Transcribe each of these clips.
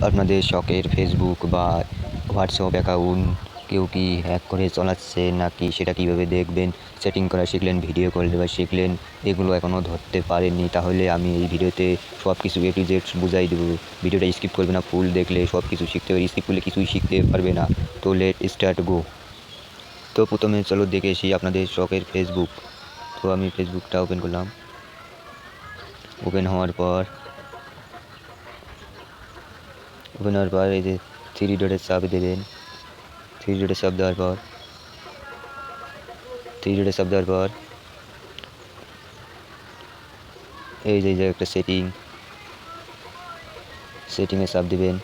আপনাদের শখের ফেসবুক বা হোয়াটসঅ্যাপ অ্যাকাউন্ট কেউ কি হ্যাক করে চালাচ্ছে নাকি সেটা কীভাবে দেখবেন, সেটিং করা শিখলেন, ভিডিও কল দেওয়া শিখলেন, এগুলো এখনও ধরতে পারেননি, তাহলে আমি এই ভিডিওতে সব কিছু A to Z বুঝাই দেবো। ভিডিওটা স্কিপ করবে না, ফুল দেখলে সব কিছু শিখতে পারবে, স্কিপ করলে কিছুই শিখতে পারবে না। তো লেট স্টার্ট গো। তো প্রথমে চলো দেখে এসি আপনাদের শখের ফেসবুক। তো আমি ফেসবুকটা ওপেন করলাম। ওপেন হওয়ার পর এই যে থ্রি ডটের চাপ দেবেন। থ্রি ডটের চাপ দেওয়ার পর এই যে একটা সেটিংয়ে চাপ দেবেন।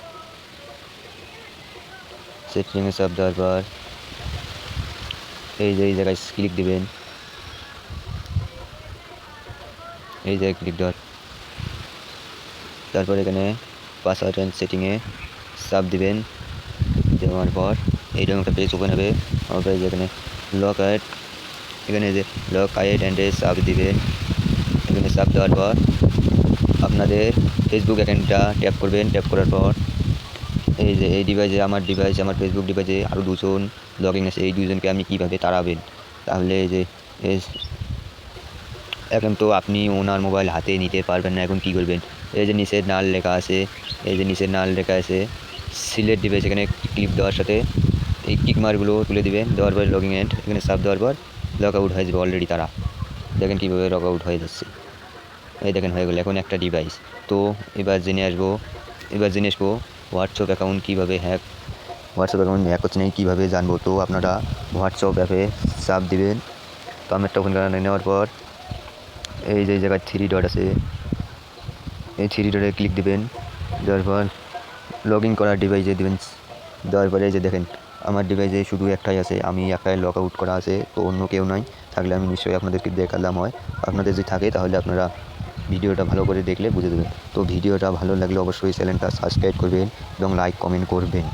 সেটিংয়ে চাপ দেওয়ার পর এই জায়গায় ক্লিক দেবেন। এই জায়গায় ক্লিক দেওয়ার তারপর এখানে পাসওয়ার্ড অ্যান্ড সেটিংয়ে চাপ দেবেন। দেওয়ার পর এইরকম একটা পেজ ওপেন হবে। আমার পেজ এখানে এখানে যে লক আইড অ্যান্ডে চাপ দিবেন। এখানে চাপ দেওয়ার পর আপনাদের ফেসবুক অ্যাকাউন্টটা ট্যাপ করবেন। ট্যাপ করার পর এই যে এই ডিভাইসে আমার ফেসবুক ডিভাইসে আরও দুজন লগ ইন আছে। এই দুজনকে আপনি কীভাবে তাড়াবেন, তাহলে এই যে এখন তো আপনি ওনার মোবাইল হাতে নিতে পারবেন না। এখন কী করবেন, এই যে নিচের নাল লেখা আছে, সিলেক্ট ডিভাইস, এখানে ক্লিক দেওয়ার সাথে এই টিকমারগুলো তুলে দিবেন। দেওয়ার পর লগিং এন্ড এখানে চাপ দেওয়ার পর লগ আউট হয়ে যাবে। অলরেডি তারা দেখেন কীভাবে লগ আউট হয়ে যাচ্ছে। এই দেখেন হয়ে গেলো এখন একটা ডিভাইস। তো এবার জেনে আসবো হোয়াটসঅ্যাপ অ্যাকাউন্ট হ্যাক হচ্ছে না কীভাবে জানবো। তো আপনারা হোয়াটসঅ্যাপ অ্যাপে চাপ দিবেন। তো আমি একটা ওপেন করে নেওয়ার পর এই যে জায়গায় থ্রি ডট আছে, এই থ্রি ডটে ক্লিক দিবেন। দেওয়ার পর লগ ইন করার ডিভাইসে দিবেন। দেওয়ার পরে এই যে দেখেন আমার ডিভাইসে শুধু একটাই আছে, আমি একটাই লগ আউট করা আছে, তো অন্য কেউ নাই। থাকলে আমি নিশ্চয়ই আপনাদেরকে দেখালাম হয়। আপনাদের যদি থাকে তাহলে আপনারা ভিডিওটা ভালো করে দেখলে বুঝে দেবেন। তো ভিডিওটা ভালো লাগলে অবশ্যই চ্যানেলটা সাবস্ক্রাইব করবেন এবং লাইক কমেন্ট করবেন।